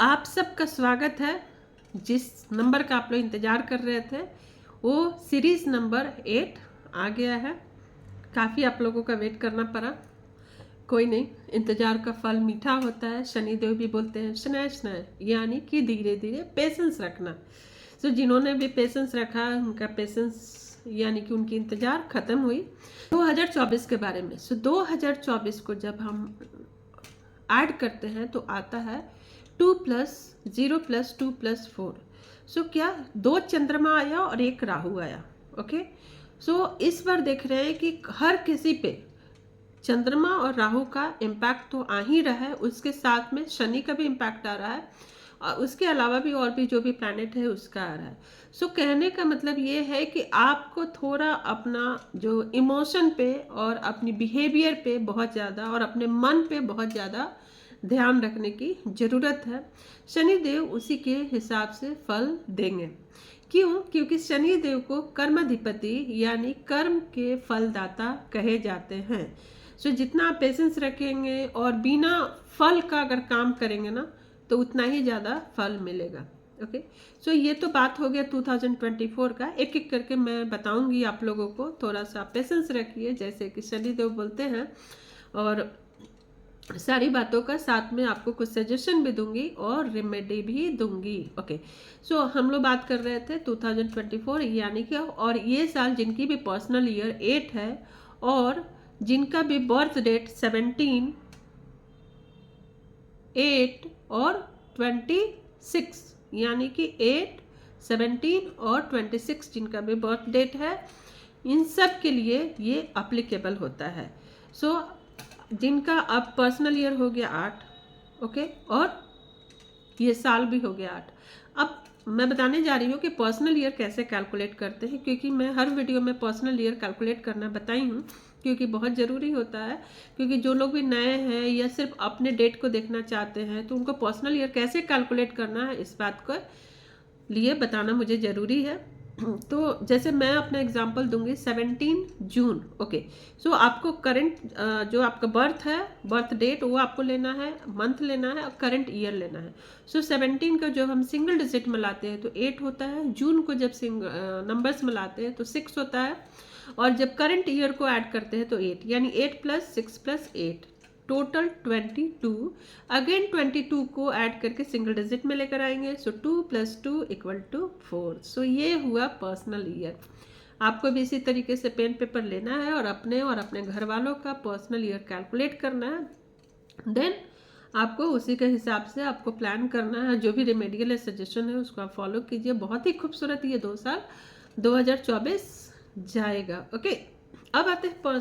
आप सबका स्वागत है। जिस नंबर का आप लोग इंतज़ार कर रहे थे वो सीरीज़ नंबर 8 आ गया है। काफ़ी आप लोगों का वेट करना पड़ा, कोई नहीं, इंतज़ार का फल मीठा होता है। शनिदेव भी बोलते हैं स्नेह स्नेह, यानी कि धीरे धीरे पेशेंस रखना। जिन्होंने भी पेशेंस रखा उनका पेशेंस यानी कि उनकी इंतज़ार ख़त्म हुई। 2024 के बारे में 2024 को जब हम ऐड करते हैं तो आता है 2+0+2+4। क्या 2 चंद्रमा आया और 1 राहु आया। ओके, इस बार देख रहे हैं कि हर किसी पे चंद्रमा और राहु का इम्पैक्ट तो आ ही रहा है, उसके साथ में शनि का भी इम्पैक्ट आ रहा है और उसके अलावा भी और भी जो भी प्लैनेट है उसका आ रहा है। कहने का मतलब ये है कि आपको थोड़ा अपना जो इमोशन पे और अपनी बिहेवियर पे बहुत ज़्यादा और अपने मन पे बहुत ज़्यादा ध्यान रखने की ज़रूरत है। शनिदेव उसी के हिसाब से फल देंगे। क्यों? क्योंकि शनिदेव को कर्माधिपति यानी कर्म के फलदाता कहे जाते हैं। जितना आप पेशेंस रखेंगे और बिना फल का अगर काम करेंगे ना तो उतना ही ज़्यादा फल मिलेगा। ओके, ये तो बात हो गया 2024 का। एक एक करके मैं बताऊंगी आप लोगों को, थोड़ा सा पेशेंस रखिए जैसे कि शनिदेव बोलते हैं, और सारी बातों का साथ में आपको कुछ सजेशन भी दूंगी और रेमेडी भी दूंगी। ओके, हम लोग बात कर रहे थे 2024 यानी कि, और ये साल जिनकी भी पर्सनल ईयर 8 है और जिनका भी बर्थ डेट 17, 8 और 26 यानी कि 8, 17 और 26 जिनका भी बर्थ डेट है, इन सब के लिए ये अप्लीकेबल होता है। जिनका अब पर्सनल ईयर हो गया 8, ओके, और ये साल भी हो गया 8। अब मैं बताने जा रही हूँ कि पर्सनल ईयर कैसे कैलकुलेट करते हैं, क्योंकि मैं हर वीडियो में पर्सनल ईयर कैलकुलेट करना बताई हूँ, क्योंकि बहुत ज़रूरी होता है। क्योंकि जो लोग भी नए हैं या सिर्फ अपने डेट को देखना चाहते हैं तो उनको पर्सनल ईयर कैसे कैलकुलेट करना है इस बात को लिए बताना मुझे ज़रूरी है। तो जैसे मैं अपना एग्जांपल दूंगी 17 जून। ओके, आपको करंट जो आपका बर्थ डेट वो आपको लेना है, मंथ लेना है और करंट ईयर लेना है। 17 का जो हम सिंगल डिजिट में लाते हैं तो 8 होता है, जून को जब नंबर्स में लाते हैं तो 6 होता है, और जब करंट ईयर को ऐड करते हैं तो 8, यानी 8 + 6 + 8 टोटल 22। अगेन 22 को ऐड करके सिंगल डिजिट में लेकर आएंगे। 2 + 2 = 4। ये हुआ पर्सनल ईयर। आपको भी इसी तरीके से पेन पेपर लेना है और अपने घर वालों का पर्सनल ईयर कैलकुलेट करना है। देन आपको उसी के हिसाब से आपको प्लान करना है। जो भी रेमेडियल सजेशन है उसको आप फॉलो कीजिए। बहुत ही खूबसूरत ये 2 साल 2024 जाएगा। ओके, अब आते हैं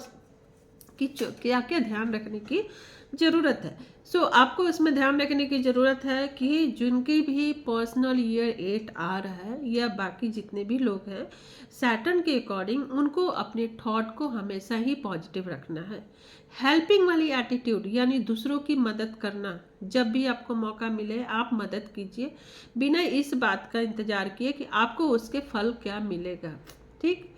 कि क्या क्या ध्यान रखने की ज़रूरत है। आपको इसमें ध्यान रखने की ज़रूरत है कि जिनकी भी पर्सनल ईयर 8 आ रहा है या बाकी जितने भी लोग हैं, सैटर्न के अकॉर्डिंग उनको अपने थॉट को हमेशा ही पॉजिटिव रखना है। हेल्पिंग वाली एटीट्यूड यानी दूसरों की मदद करना, जब भी आपको मौका मिले आप मदद कीजिए, बिना इस बात का इंतज़ार किए कि आपको उसके फल क्या मिलेगा। ठीक,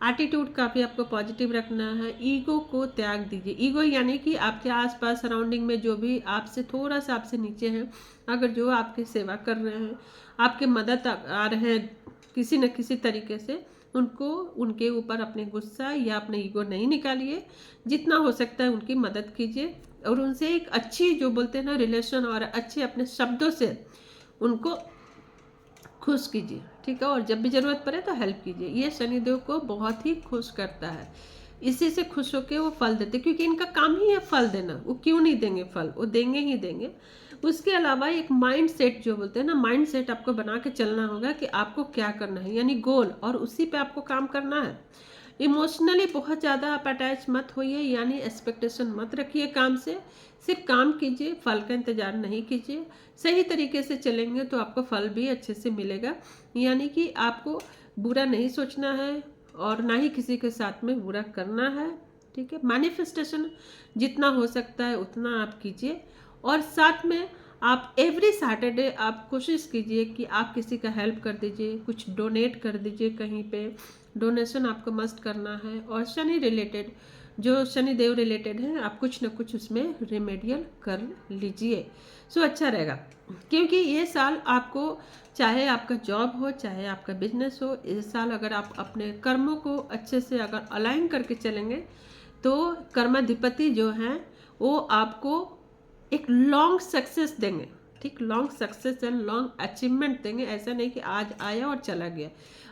एटीट्यूड काफ़ी आपको पॉजिटिव रखना है। ईगो को त्याग दीजिए। ईगो यानी कि आपके आसपास सराउंडिंग में जो भी आपसे थोड़ा सा आपसे नीचे हैं, अगर जो आपकी सेवा कर रहे हैं, आपके मदद आ रहे हैं किसी न किसी तरीके से, उनको उनके ऊपर अपने गुस्सा या अपने ईगो नहीं निकालिए। जितना हो सकता है उनकी मदद कीजिए और उनसे एक अच्छी जो बोलते हैं ना रिलेशन और अच्छे अपने शब्दों से उनको खुश कीजिए। ठीक है, और जब भी ज़रूरत पड़े तो हेल्प कीजिए। ये शनिदेव को बहुत ही खुश करता है, इसी से खुश होकर वो फल देते, क्योंकि इनका काम ही है फल देना। वो क्यों नहीं देंगे फल, वो देंगे ही देंगे। उसके अलावा एक माइंड सेट जो बोलते हैं ना, माइंड सेट आपको बना के चलना होगा कि आपको क्या करना है, यानी गोल, और उसी पे आपको काम करना है। इमोशनली बहुत ज़्यादा आप अटैच मत होइए, यानी एक्सपेक्टेशन मत रखिए काम से। सिर्फ काम कीजिए, फल का इंतज़ार नहीं कीजिए। सही तरीके से चलेंगे तो आपको फल भी अच्छे से मिलेगा। यानी कि आपको बुरा नहीं सोचना है और ना ही किसी के साथ में बुरा करना है। ठीक है, मैनिफेस्टेशन जितना हो सकता है उतना आप कीजिए, और साथ में आप एवरी सैटरडे आप कोशिश कीजिए कि आप किसी का हेल्प कर दीजिए, कुछ डोनेट कर दीजिए। कहीं पे डोनेशन आपको मस्ट करना है। और शनि रिलेटेड जो शनिदेव रिलेटेड है आप कुछ ना कुछ उसमें रेमेडियल कर लीजिए। सो अच्छा रहेगा, क्योंकि ये साल आपको, चाहे आपका जॉब हो चाहे आपका बिजनेस हो, इस साल अगर आप अपने कर्मों को अच्छे से अगर अलाइन करके चलेंगे तो कर्माधिपति जो हैं वो आपको एक लॉन्ग सक्सेस देंगे। ठीक, long success and long achievement देंगे। ऐसा नहीं कि आज आया और चला गया।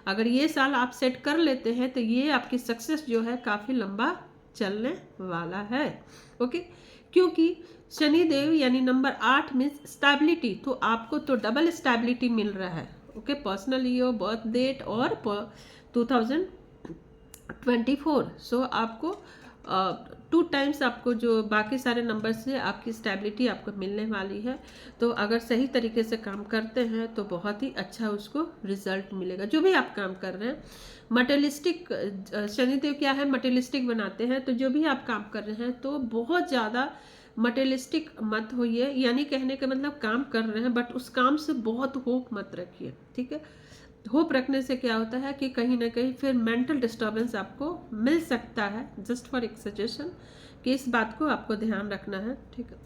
अगर ये साल आप सेट कर लेते हैं तो ये आपकी सक्सेस जो है काफ़ी लंबा चलने वाला है। ओके, क्योंकि शनिदेव यानी नंबर 8 मीन्स स्टेबिलिटी, तो आपको तो डबल स्टेबिलिटी मिल रहा है। Okay, personal year, birth date और 2024। सो आपको 2 टाइम्स आपको जो बाकी सारे नंबर से आपकी स्टेबिलिटी आपको मिलने वाली है। तो अगर सही तरीके से काम करते हैं तो बहुत ही अच्छा उसको रिजल्ट मिलेगा। जो भी आप काम कर रहे हैं, मटेरियलिस्टिक शनिदेव क्या है, मटेरियलिस्टिक बनाते हैं। तो जो भी आप काम कर रहे हैं तो बहुत ज़्यादा मटेरियलिस्टिक मत होइए, यानी कहने का मतलब काम कर रहे हैं बट उस काम से बहुत होप मत रखिए। ठीक है, होप रखने से क्या होता है कि कहीं ना कहीं फिर मेंटल डिस्टर्बेंस आपको मिल सकता है। जस्ट फॉर एक सजेशन कि इस बात को आपको ध्यान रखना है। ठीक है,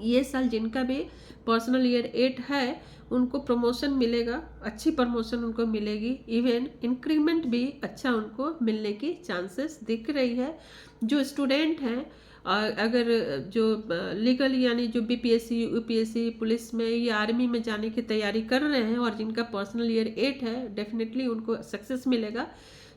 ये साल जिनका भी पर्सनल ईयर 8 है उनको प्रमोशन मिलेगा, अच्छी प्रमोशन उनको मिलेगी, इवन इंक्रीमेंट भी अच्छा उनको मिलने की चांसेस दिख रही है। जो स्टूडेंट हैं अगर जो लीगल यानी जो बीपीएससी, यूपीएससी, पुलिस में या आर्मी में जाने की तैयारी कर रहे हैं और जिनका पर्सनल ईयर 8 है, डेफिनेटली उनको सक्सेस मिलेगा।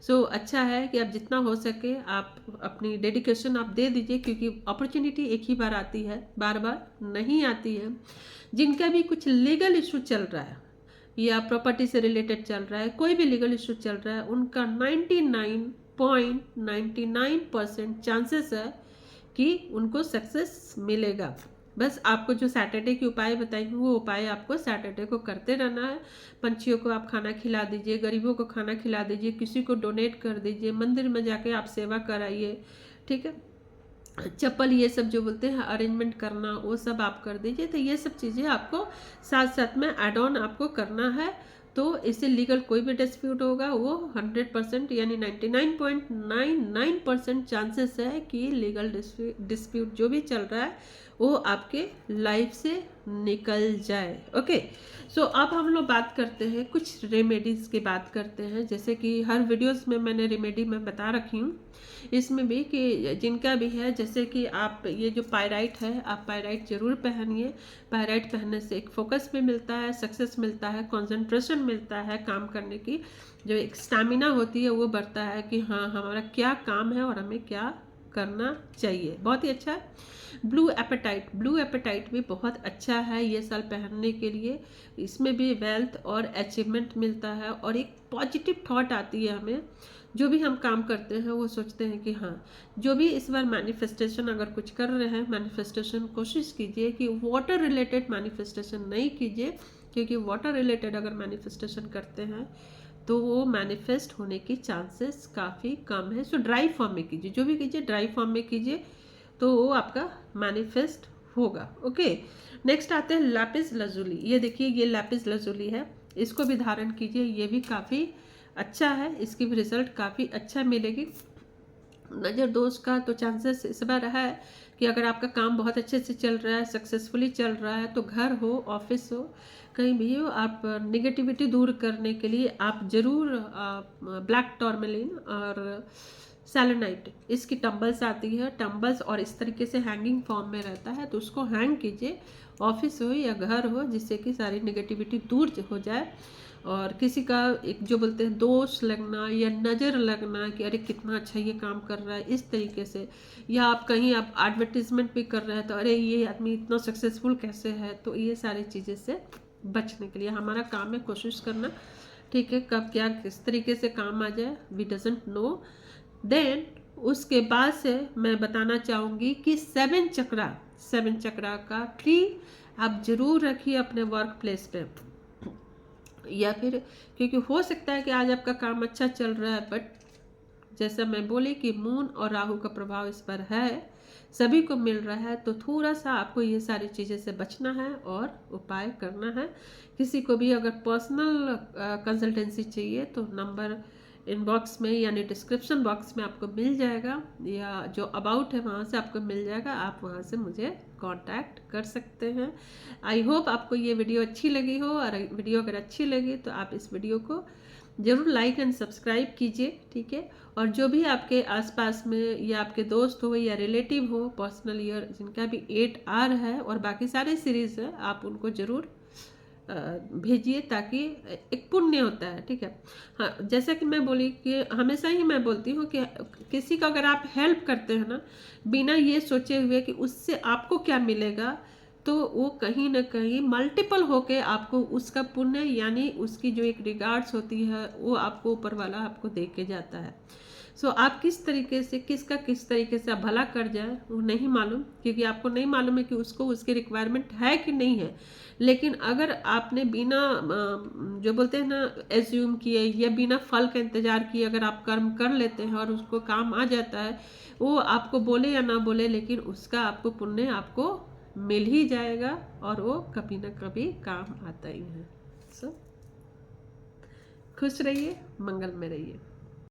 सो अच्छा है कि आप जितना हो सके आप अपनी डेडिकेशन आप दे दीजिए, क्योंकि अपॉर्चुनिटी एक ही बार आती है, बार बार नहीं आती है। जिनका भी कुछ लीगल इशू चल रहा है या प्रॉपर्टी से रिलेटेड चल रहा है, कोई भी लीगल इशू चल रहा है, उनका 99.99% चांसेस है कि उनको सक्सेस मिलेगा। बस आपको जो सैटरडे के उपाय बताएंगे वो उपाय आपको सैटरडे को करते रहना है। पंछियों को आप खाना खिला दीजिए, गरीबों को खाना खिला दीजिए, किसी को डोनेट कर दीजिए, मंदिर में जाके आप सेवा कराइए। ठीक है, चप्पल ये सब जो बोलते हैं अरेंजमेंट करना, वो सब आप कर दीजिए। तो ये सब चीज़ें आपको साथ साथ में एड ऑन आपको करना है। तो इससे लीगल कोई भी डिस्प्यूट होगा वो 100% यानी 99.99% चांसेस है कि लीगल डिस्प्यूट जो भी चल रहा है वो आपके लाइफ से निकल जाए। ओके, सो अब हम लोग बात करते हैं कुछ रेमेडीज़ की बात करते हैं। जैसे कि हर वीडियोस में मैंने रेमेडी में बता रखी हूँ, इसमें भी कि जिनका भी है, जैसे कि आप ये जो पायराइट है, आप पायराइट जरूर पहनिए। पायराइट पहनने से एक फोकस भी मिलता है, सक्सेस मिलता है, कंसंट्रेशन मिलता है, काम करने की जो एक स्टैमिना होती है वो बढ़ता है कि हाँ हमारा क्या काम है और हमें क्या करना चाहिए। बहुत ही अच्छा है। ब्लू एपेटाइट भी बहुत अच्छा है ये साल पहनने के लिए। इसमें भी वेल्थ और अचीवमेंट मिलता है और एक पॉजिटिव थॉट आती है हमें। जो भी हम काम करते हैं वो सोचते हैं कि हाँ, जो भी इस बार मैनिफेस्टेशन अगर कुछ कर रहे हैं, मैनिफेस्टेशन कोशिश कीजिए कि वाटर रिलेटेड मैनिफेस्टेशन नहीं कीजिए, क्योंकि वाटर रिलेटेड अगर मैनिफेस्टेशन करते हैं तो वो मैनिफेस्ट होने की चांसेस काफ़ी कम है। सो ड्राई फॉर्म में कीजिए, जो भी कीजिए ड्राई फॉर्म में कीजिए तो वो आपका मैनिफेस्ट होगा। ओके, नेक्स्ट आते हैं लैपिस लजुली। ये देखिए, ये लैपिस लजुली है, इसको भी धारण कीजिए, ये भी काफ़ी अच्छा है, इसकी भी रिजल्ट काफ़ी अच्छा मिलेगी। नज़र दोष का तो चांसेस इस बार है कि अगर आपका काम बहुत अच्छे से चल रहा है, सक्सेसफुली चल रहा है, तो घर हो, ऑफिस हो, कहीं भी हो, आप निगेटिविटी दूर करने के लिए आप ज़रूर ब्लैक टॉर्मेलिन और सेलेनाइट, इसकी टम्बल्स आती है, टम्बल्स और इस तरीके से हैंगिंग फॉर्म में रहता है, तो उसको हैंग कीजिए, ऑफिस हो या घर हो, जिससे कि सारी निगेटिविटी दूर हो जाए। और किसी का एक जो बोलते हैं दोष लगना या नज़र लगना कि अरे कितना अच्छा ये काम कर रहा है, इस तरीके से, या आप कहीं आप एडवर्टीजमेंट भी कर रहे हैं तो अरे ये आदमी इतना सक्सेसफुल कैसे है, तो ये सारी चीज़ें से बचने के लिए हमारा काम है कोशिश करना। ठीक है, कब क्या किस तरीके से काम आ जाए वी डजंट नो। देन उसके बाद से मैं बताना चाहूँगी कि 7 चक्रा का ट्री आप जरूर रखिए अपने वर्क प्लेस पे, या फिर क्योंकि हो सकता है कि आज आपका काम अच्छा चल रहा है बट जैसा मैं बोली कि मून और राहु का प्रभाव इस पर है, सभी को मिल रहा है, तो थोड़ा सा आपको ये सारी चीज़ें से बचना है और उपाय करना है। किसी को भी अगर पर्सनल कंसल्टेंसी चाहिए तो नंबर इनबॉक्स में यानी डिस्क्रिप्शन बॉक्स में आपको मिल जाएगा, या जो अबाउट है वहाँ से आपको मिल जाएगा, आप वहाँ से मुझे कांटेक्ट कर सकते हैं। आई होप आपको ये वीडियो अच्छी लगी हो, और वीडियो अगर अच्छी लगी तो आप इस वीडियो को ज़रूर लाइक एंड सब्सक्राइब कीजिए, ठीक है। और जो भी आपके आसपास में या आपके दोस्त हो या रिलेटिव हो पर्सनल ईयर जिनका भी 8R है और बाकी सारे सीरीज़ है, आप उनको ज़रूर भेजिए, ताकि एक पुण्य होता है, ठीक है। हाँ, जैसा कि मैं बोली कि हमेशा ही मैं बोलती हूँ कि किसी का अगर आप हेल्प करते हैं ना, बिना ये सोचे हुए कि उससे आपको क्या मिलेगा, तो वो कहीं ना कहीं मल्टीपल होके आपको उसका पुण्य यानी उसकी जो एक रिगार्ड्स होती है वो आपको ऊपर वाला आपको दे के जाता है। सो आप किस तरीके से किस तरीके से आप भला कर जाए वो नहीं मालूम, क्योंकि आपको नहीं मालूम है कि उसको उसकी रिक्वायरमेंट है कि नहीं है। लेकिन अगर आपने बिना जो बोलते हैं ना एज्यूम किए या बिना फल का इंतजार किए अगर आप कर्म कर लेते हैं और उसको काम आ जाता है, वो आपको बोले या ना बोले लेकिन उसका आपको पुण्य आपको मिल ही जाएगा, और वो कभी ना कभी काम आता ही है। सो खुश रहिए, मंगल में रहिए।